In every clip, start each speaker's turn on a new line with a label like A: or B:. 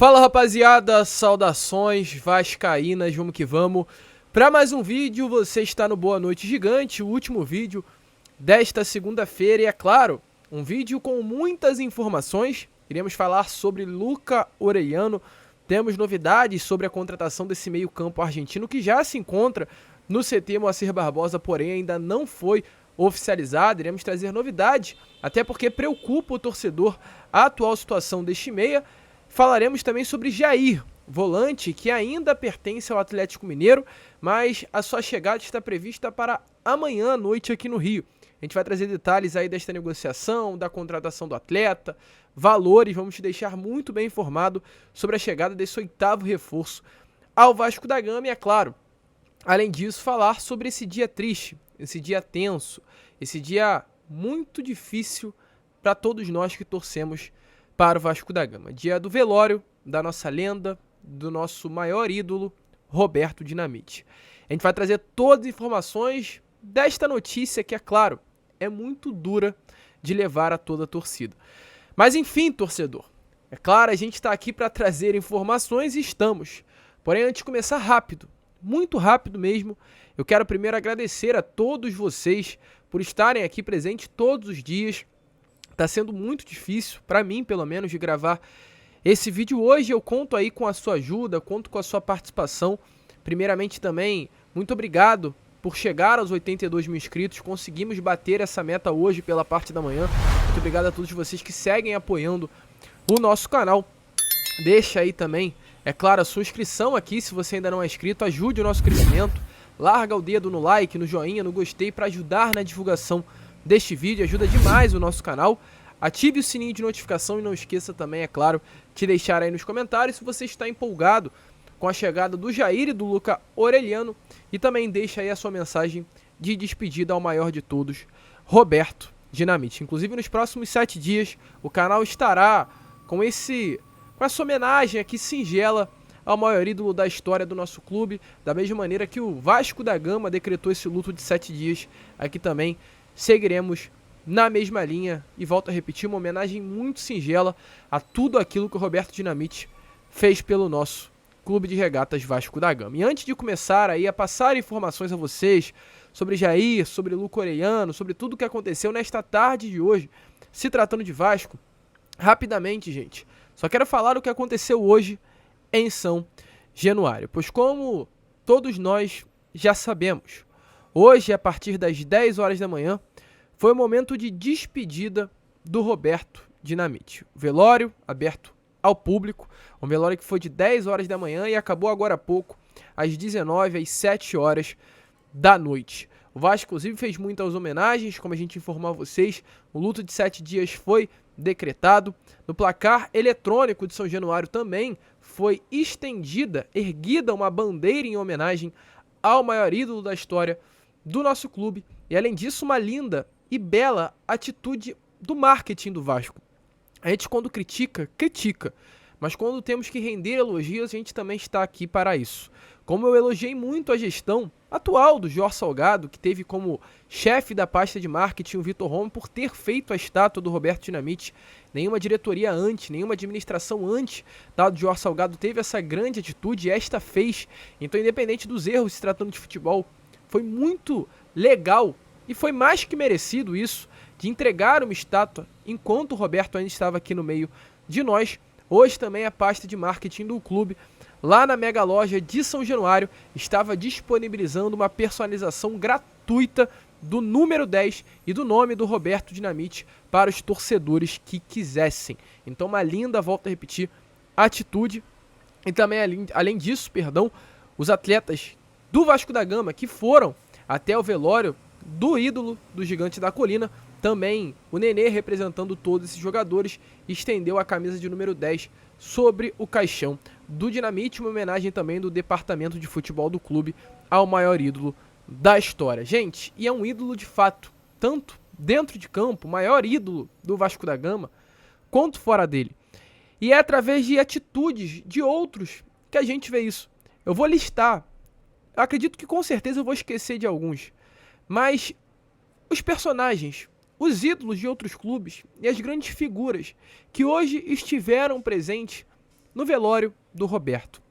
A: Fala rapaziada, saudações vascaínas, vamos que vamos. Para mais um vídeo, você está no Boa Noite Gigante, o último vídeo desta segunda-feira. E é claro, um vídeo com muitas informações. Iremos falar sobre Luca Orellano. Temos novidades sobre a contratação desse meio campo argentino que já se encontra no CT Moacir Barbosa, porém ainda não foi oficializado. Iremos trazer novidades, até porque preocupa o torcedor a atual situação deste meia. Falaremos também sobre Jair, volante que ainda pertence ao Atlético Mineiro, mas a sua chegada está prevista para amanhã à noite aqui no Rio. A gente vai trazer detalhes aí desta negociação, da contratação do atleta, valores, vamos te deixar muito bem informado sobre a chegada desse oitavo reforço ao Vasco da Gama e, é claro, além disso, falar sobre esse dia triste, esse dia tenso, esse dia muito difícil para todos nós que torcemos para o Vasco da Gama. Dia do velório da nossa lenda, do nosso maior ídolo, Roberto Dinamite. A gente vai trazer todas as informações desta notícia que, é claro, é muito dura de levar a toda a torcida. Mas enfim, torcedor, é claro, a gente está aqui para trazer informações e estamos. Porém, antes de começar rápido, muito rápido mesmo, eu quero primeiro agradecer a todos vocês por estarem aqui presentes todos os dias. Tá sendo muito difícil, para mim pelo menos, de gravar esse vídeo hoje. Eu conto aí com a sua ajuda, conto com a sua participação. Primeiramente também, muito obrigado por chegar aos 82 mil inscritos. Conseguimos bater essa meta hoje pela parte da manhã. Muito obrigado a todos vocês que seguem apoiando o nosso canal. Deixa aí também, é claro, a sua inscrição aqui, se você ainda não é inscrito. Ajude o nosso crescimento. Larga o dedo no like, no joinha, no gostei para ajudar na divulgação deste vídeo, ajuda demais o nosso canal. Ative o sininho de notificação e não esqueça também, é claro, de deixar aí nos comentários se você está empolgado com a chegada do Jair e do Luca Orellano, e também deixa aí a sua mensagem de despedida ao maior de todos, Roberto Dinamite. Inclusive nos próximos 7 dias o canal estará com essa homenagem aqui singela ao maior ídolo da história do nosso clube, da mesma maneira que o Vasco da Gama decretou esse luto de 7 dias, aqui também seguiremos na mesma linha e volto a repetir, uma homenagem muito singela a tudo aquilo que o Roberto Dinamite fez pelo nosso Clube de Regatas Vasco da Gama. E antes de começar aí a passar informações a vocês sobre Jair, sobre Luca Orellano, sobre tudo o que aconteceu nesta tarde de hoje, se tratando de Vasco, rapidamente, gente, só quero falar o que aconteceu hoje em São Januário, pois como todos nós já sabemos, hoje, a partir das 10 horas da manhã, foi o momento de despedida do Roberto Dinamite. O velório aberto ao público, um velório que foi de 10 horas da manhã e acabou agora há pouco, às 19, às 7 horas da noite. O Vasco, inclusive, fez muitas homenagens, como a gente informou a vocês. O luto de 7 dias foi decretado. No placar eletrônico de São Januário também foi erguida uma bandeira em homenagem ao maior ídolo da história do nosso clube, e além disso uma linda e bela atitude do marketing do Vasco. A gente quando critica, mas quando temos que render elogios, a gente também está aqui para isso. Como eu elogiei muito a gestão atual do Jorge Salgado, que teve como chefe da pasta de marketing o Vitor Romo, por ter feito a estátua do Roberto Dinamite. Nenhuma diretoria antes, nenhuma administração antes do Jorge Salgado teve essa grande atitude, e esta fez. Então, independente dos erros se tratando de futebol, foi muito legal e foi mais que merecido isso, de entregar uma estátua enquanto o Roberto ainda estava aqui no meio de nós. Hoje também a pasta de marketing do clube, lá na Mega Loja de São Januário, estava disponibilizando uma personalização gratuita do número 10 e do nome do Roberto Dinamite para os torcedores que quisessem. Então uma linda, volto a repetir, atitude. E também, além disso, os atletas do Vasco da Gama que foram até o velório do ídolo do Gigante da Colina, também o Nenê, representando todos esses jogadores, estendeu a camisa de número 10 sobre o caixão do Dinamite, uma homenagem também do departamento de futebol do clube ao maior ídolo da história. Gente, e é um ídolo de fato, tanto dentro de campo, o maior ídolo do Vasco da Gama, quanto fora dele. E é através de atitudes de outros que a gente vê isso. Eu vou listar, eu acredito que com certeza eu vou esquecer de alguns, mas os personagens, os ídolos de outros clubes e as grandes figuras que hoje estiveram presentes no velório do Roberto.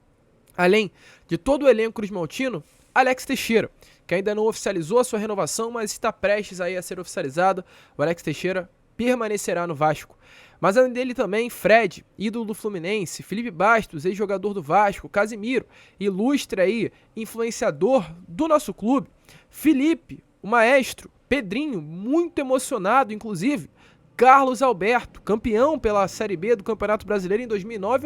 A: Além de todo o elenco cruzmaltino, Alex Teixeira, que ainda não oficializou a sua renovação, mas está prestes aí a ser oficializada. O Alex Teixeira permanecerá no Vasco. Mas além dele também, Fred, ídolo do Fluminense, Felipe Bastos, ex-jogador do Vasco, Casimiro, ilustre aí, influenciador do nosso clube, Felipe, o maestro, Pedrinho, muito emocionado, inclusive, Carlos Alberto, campeão pela Série B do Campeonato Brasileiro em 2009,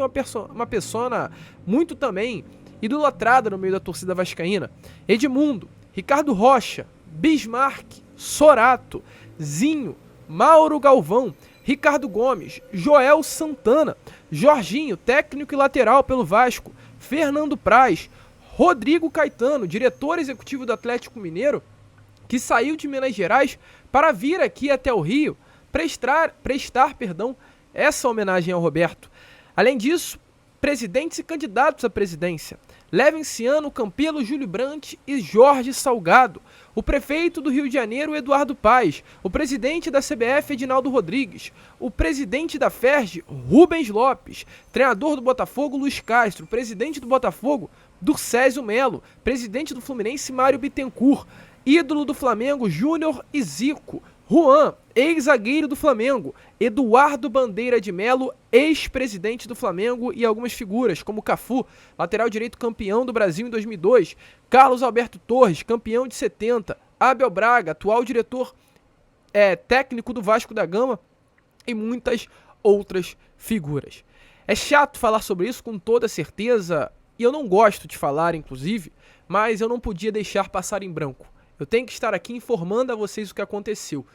A: uma persona muito também idolatrada no meio da torcida vascaína, Edmundo, Ricardo Rocha, Bismarck, Sorato, Zinho, Mauro Galvão, Ricardo Gomes, Joel Santana, Jorginho, técnico e lateral pelo Vasco, Fernando Praz, Rodrigo Caetano, diretor executivo do Atlético Mineiro, que saiu de Minas Gerais para vir aqui até o Rio prestar essa homenagem ao Roberto. Além disso, presidentes e candidatos à presidência, Levenciano, Campelo, Júlio Brandt e Jorge Salgado, o prefeito do Rio de Janeiro, Eduardo Paes, o presidente da CBF, Edinaldo Rodrigues, o presidente da FERJ, Rubens Lopes, treinador do Botafogo, Luiz Castro, presidente do Botafogo, Durcésio Melo, presidente do Fluminense, Mário Bittencourt, ídolo do Flamengo, Júnior e Zico, Juan, ex-zagueiro do Flamengo, Eduardo Bandeira de Melo, ex-presidente do Flamengo, e algumas figuras como Cafu, lateral direito campeão do Brasil em 2002, Carlos Alberto Torres, campeão de 70, Abel Braga, atual diretor técnico do Vasco da Gama, e muitas outras figuras. É chato falar sobre isso com toda certeza, e eu não gosto de falar, inclusive, mas eu não podia deixar passar em branco. Eu tenho que estar aqui informando a vocês o que aconteceu.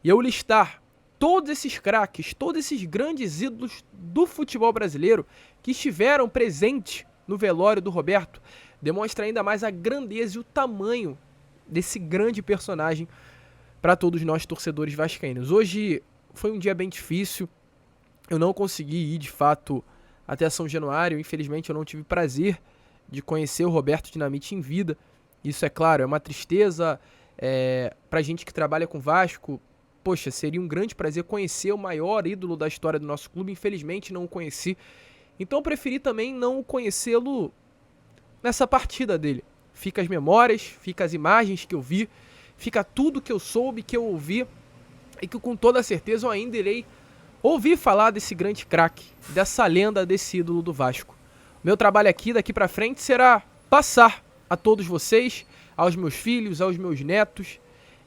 A: E eu listar todos esses craques, todos esses grandes ídolos do futebol brasileiro que estiveram presentes no velório do Roberto, demonstra ainda mais a grandeza e o tamanho desse grande personagem para todos nós torcedores vascaínos. Hoje foi um dia bem difícil, eu não consegui ir de fato até São Januário, infelizmente eu não tive prazer de conhecer o Roberto Dinamite em vida. Isso, é claro, é uma tristeza pra gente que trabalha com Vasco. Poxa, seria um grande prazer conhecer o maior ídolo da história do nosso clube. Infelizmente não o conheci. Então eu preferi também não conhecê-lo nessa partida dele. Fica as memórias, fica as imagens que eu vi, fica tudo que eu soube, que eu ouvi, e que com toda certeza eu ainda irei ouvir falar desse grande craque, dessa lenda, desse ídolo do Vasco. Meu trabalho aqui, daqui pra frente, será passar a todos vocês, aos meus filhos, aos meus netos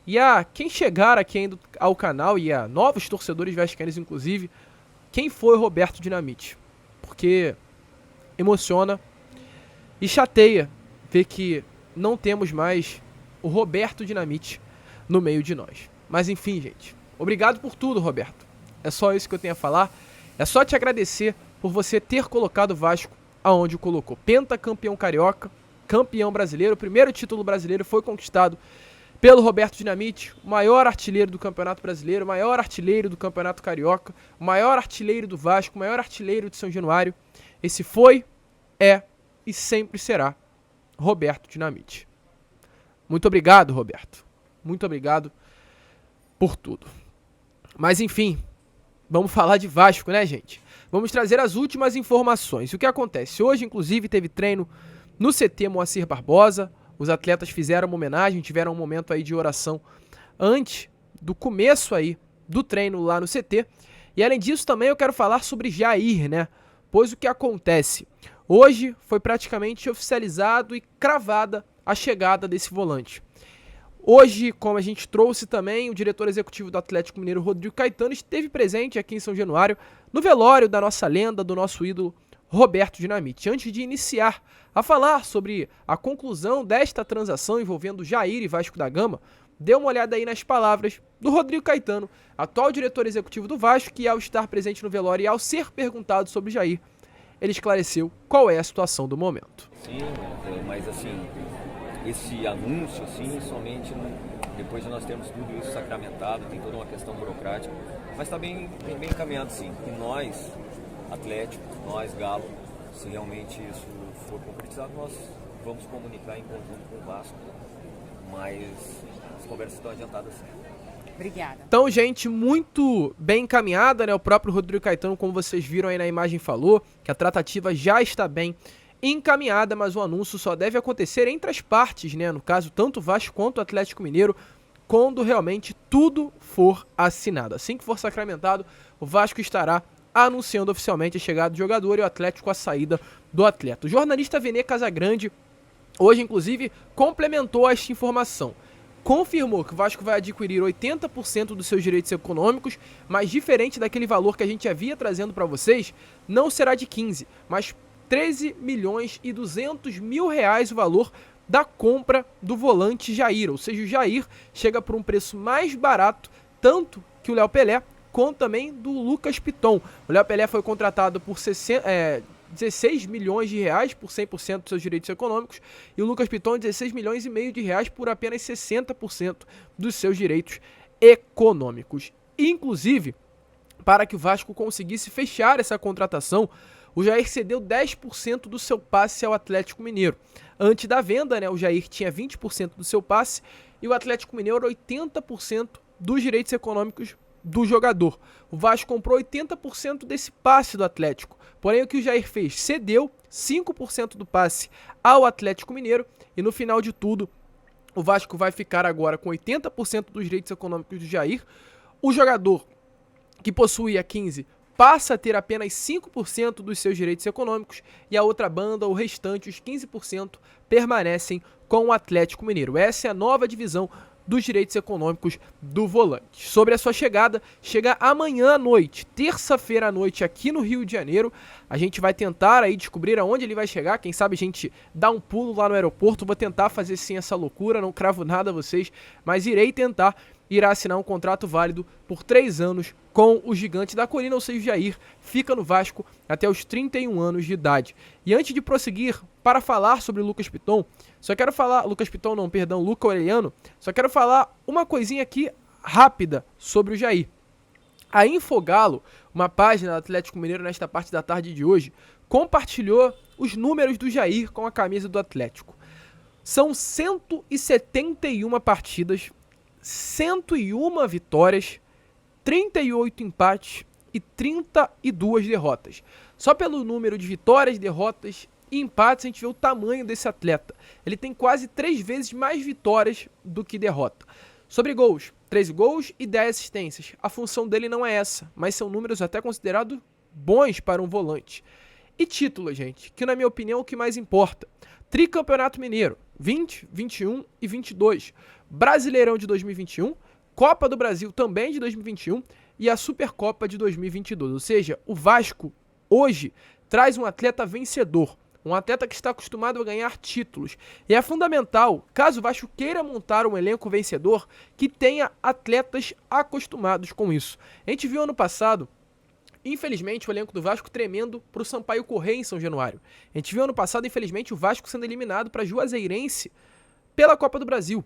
A: e a quem chegar aqui ainda ao canal e a novos torcedores vascaínos, inclusive, quem foi o Roberto Dinamite. Porque emociona e chateia ver que não temos mais o Roberto Dinamite no meio de nós. Mas enfim, gente, obrigado por tudo, Roberto. É só isso que eu tenho a falar. É só te agradecer por você ter colocado o Vasco aonde o colocou. Pentacampeão carioca, campeão brasileiro, o primeiro título brasileiro foi conquistado pelo Roberto Dinamite, o maior artilheiro do Campeonato Brasileiro, o maior artilheiro do Campeonato Carioca, o maior artilheiro do Vasco, o maior artilheiro de São Januário. Esse foi, é e sempre será Roberto Dinamite. Muito obrigado, Roberto. Muito obrigado por tudo. Mas enfim, vamos falar de Vasco, né, gente? Vamos trazer as últimas informações. O que acontece? Hoje, inclusive, teve treino no CT Moacir Barbosa. Os atletas fizeram uma homenagem, tiveram um momento aí de oração antes do começo aí do treino lá no CT. E além disso também eu quero falar sobre Jair, né? Pois o que acontece? Hoje foi praticamente oficializado e cravada a chegada desse volante. Hoje, como a gente trouxe também, o diretor executivo do Atlético Mineiro, Rodrigo Caetano, esteve presente aqui em São Januário no velório da nossa lenda, do nosso ídolo Roberto Dinamite. Antes de iniciar a falar sobre a conclusão desta transação envolvendo Jair e Vasco da Gama, dê uma olhada aí nas palavras do Rodrigo Caetano, atual diretor executivo do Vasco, que ao estar presente no velório e ao ser perguntado sobre Jair, ele esclareceu qual é a situação do momento.
B: Sim, mas assim, esse anúncio, assim, somente depois de nós termos tudo isso sacramentado, tem toda uma questão burocrática, mas está bem encaminhado, sim. E nós, Atlético, nós, Galo, se realmente isso for concretizado, nós vamos comunicar em conjunto com o Vasco, mas as conversas estão adiantadas, sim.
C: Obrigada.
A: Então, gente, muito bem encaminhada, né? O próprio Rodrigo Caetano, como vocês viram aí na imagem, falou que a tratativa já está bem encaminhada, mas o anúncio só deve acontecer entre as partes, né? No caso, tanto o Vasco quanto o Atlético Mineiro, quando realmente tudo for assinado. Assim que for sacramentado, o Vasco estará anunciando oficialmente a chegada do jogador e o Atlético a saída do atleta. O jornalista Vene Casagrande, hoje, inclusive, complementou esta informação. Confirmou que o Vasco vai adquirir 80% dos seus direitos econômicos, mas diferente daquele valor que a gente havia trazendo para vocês, não será de 15, mas 13 milhões e 200 mil reais o valor da compra do volante Jair. Ou seja, o Jair chega por um preço mais barato, tanto que o Léo Pelé, quanto também do Lucas Piton. O Léo Pelé foi contratado por 16 milhões de reais por 100% dos seus direitos econômicos e o Lucas Piton 16 milhões e meio de reais por apenas 60% dos seus direitos econômicos. Inclusive, para que o Vasco conseguisse fechar essa contratação, o Jair cedeu 10% do seu passe ao Atlético Mineiro. Antes da venda, né, o Jair tinha 20% do seu passe e o Atlético Mineiro 80% dos direitos econômicos do jogador. O Vasco comprou 80% desse passe do Atlético. Porém, o que o Jair fez? Cedeu 5% do passe ao Atlético Mineiro e no final de tudo, o Vasco vai ficar agora com 80% dos direitos econômicos do Jair. O jogador que possuía 15% passa a ter apenas 5% dos seus direitos econômicos e a outra banda, o restante, os 15%, permanecem com o Atlético Mineiro. Essa é a nova divisão dos direitos econômicos do volante. Sobre a sua chegada, chega amanhã à noite, terça-feira à noite, aqui no Rio de Janeiro. A gente vai tentar aí descobrir aonde ele vai chegar, quem sabe a gente dá um pulo lá no aeroporto. Vou tentar fazer sim essa loucura, não cravo nada a vocês, mas irei tentar. Irá assinar um contrato válido por 3 anos com o Gigante da Colina, ou seja, o Jair fica no Vasco até os 31 anos de idade. E antes de prosseguir para falar sobre o Lucas Piton, Luca Orelhano, só quero falar uma coisinha aqui rápida sobre o Jair. A Infogalo, uma página do Atlético Mineiro nesta parte da tarde de hoje, compartilhou os números do Jair com a camisa do Atlético. São 171 partidas, 101 vitórias, 38 empates e 32 derrotas. Só pelo número de vitórias, derrotas e empates a gente vê o tamanho desse atleta. Ele tem quase 3 vezes mais vitórias do que derrota. Sobre gols, 13 gols e 10 assistências. A função dele não é essa, mas são números até considerados bons para um volante. E títulos, gente, que na minha opinião é o que mais importa. Tricampeonato Mineiro, 20, 21 e 22. Brasileirão de 2021, Copa do Brasil também de 2021 e a Supercopa de 2022. Ou seja, o Vasco hoje traz um atleta vencedor, um atleta que está acostumado a ganhar títulos. E é fundamental, caso o Vasco queira montar um elenco vencedor, que tenha atletas acostumados com isso. A gente viu ano passado, infelizmente, o elenco do Vasco tremendo para o Sampaio Corrêa em São Januário. A gente viu ano passado, infelizmente, o Vasco sendo eliminado para Juazeirense pela Copa do Brasil.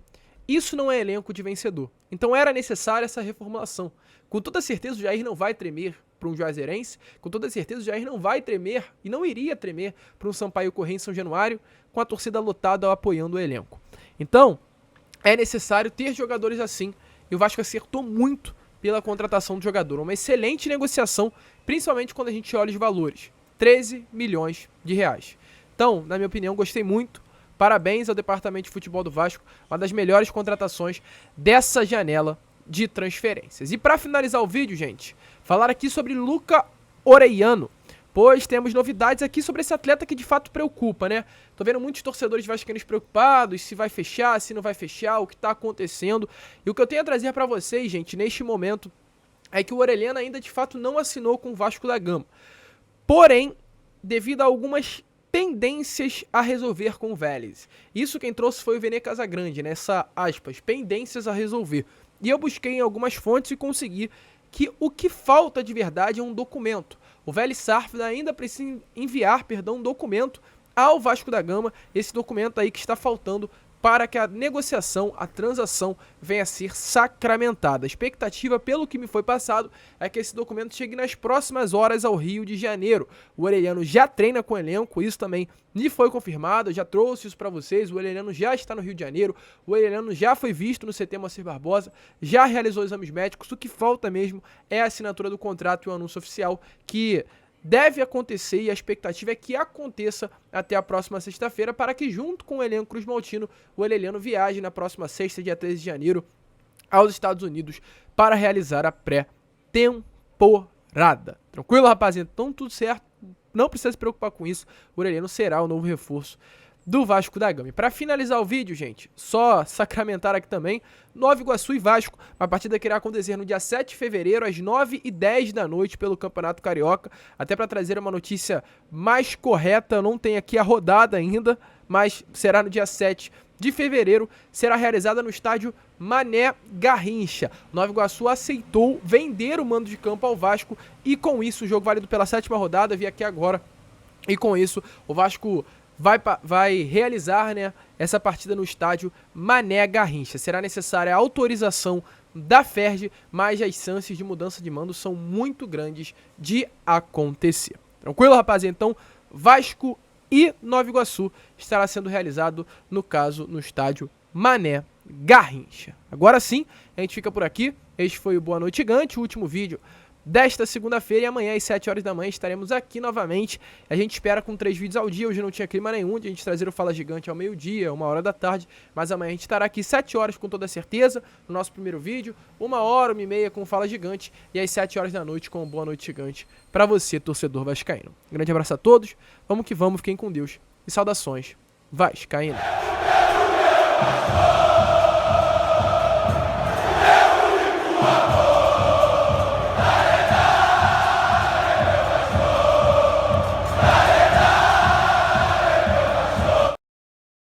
A: Isso não é elenco de vencedor. Então era necessária essa reformulação. Com toda certeza o Jair não vai tremer para um Juazeirense. Com toda certeza o Jair não vai tremer e não iria tremer para um Sampaio Corrêa em São Januário com a torcida lotada apoiando o elenco. Então é necessário ter jogadores assim. E o Vasco acertou muito pela contratação do jogador. Uma excelente negociação, principalmente quando a gente olha os valores. 13 milhões de reais. Então, na minha opinião, gostei muito. Parabéns ao Departamento de Futebol do Vasco, uma das melhores contratações dessa janela de transferências. E para finalizar o vídeo, gente, falar aqui sobre Luca Orelhano, pois temos novidades aqui sobre esse atleta que de fato preocupa, né? Tô vendo muitos torcedores vascaínos preocupados, se vai fechar, se não vai fechar, o que tá acontecendo. E o que eu tenho a trazer para vocês, gente, neste momento, é que o Orelhano ainda de fato não assinou com o Vasco da Gama. Porém, devido a algumas pendências a resolver com o Vélez. Isso quem trouxe foi o Vene Casagrande, nessa aspas, pendências a resolver. E eu busquei em algumas fontes e consegui que o que falta de verdade é um documento. O Vélez Sarsfield ainda precisa enviar, um documento ao Vasco da Gama, esse documento aí que está faltando para que a negociação, a transação venha a ser sacramentada. A expectativa, pelo que me foi passado, é que esse documento chegue nas próximas horas ao Rio de Janeiro. O Aureliano já treina com o elenco, isso também me foi confirmado, eu já trouxe isso para vocês. O Aureliano já está no Rio de Janeiro, o Aureliano já foi visto no CT Moacir Barbosa, já realizou exames médicos. O que falta mesmo é a assinatura do contrato e o anúncio oficial, que deve acontecer, e a expectativa é que aconteça até a próxima sexta-feira, para que, junto com o elenco cruzmaltino, o Aureliano viaje na próxima sexta, dia 13 de janeiro, aos Estados Unidos para realizar a pré-temporada. Tranquilo, rapaziada? Então tudo certo, não precisa se preocupar com isso. O Aureliano será o novo reforço do Vasco da Gama. E para finalizar o vídeo, gente, só sacramentar aqui também, Nova Iguaçu e Vasco, a partida que irá acontecer no dia 7 de fevereiro, às 9h10 da noite, pelo Campeonato Carioca. Até para trazer uma notícia mais correta, eu não tenho aqui a rodada ainda, mas será no dia 7 de fevereiro, será realizada no estádio Mané Garrincha. Nova Iguaçu aceitou vender o mando de campo ao Vasco, e com isso, o jogo válido pela 7ª rodada, vi aqui agora, e com isso, o Vasco vai realizar, né, essa partida no estádio Mané Garrincha. Será necessária a autorização da FERJ, mas as chances de mudança de mando são muito grandes de acontecer. Tranquilo, rapaziada? Então, Vasco e Nova Iguaçu estará sendo realizado, no caso, no estádio Mané Garrincha. Agora sim, a gente fica por aqui. Este foi o Boa Noite Gigante, o último vídeo desta segunda-feira, e amanhã às 7 horas da manhã estaremos aqui novamente. A gente espera com 3 vídeos ao dia. Hoje não tinha clima nenhum de a gente trazer o Fala Gigante ao meio-dia, 1h da tarde, mas amanhã a gente estará aqui 7 horas com toda certeza, no nosso primeiro vídeo, 1h, 1h30 com o Fala Gigante, e às 7 horas da noite com o Boa Noite Gigante para você, torcedor vascaíno. Um grande abraço a todos, vamos que vamos, fiquem com Deus, e saudações vascaínas.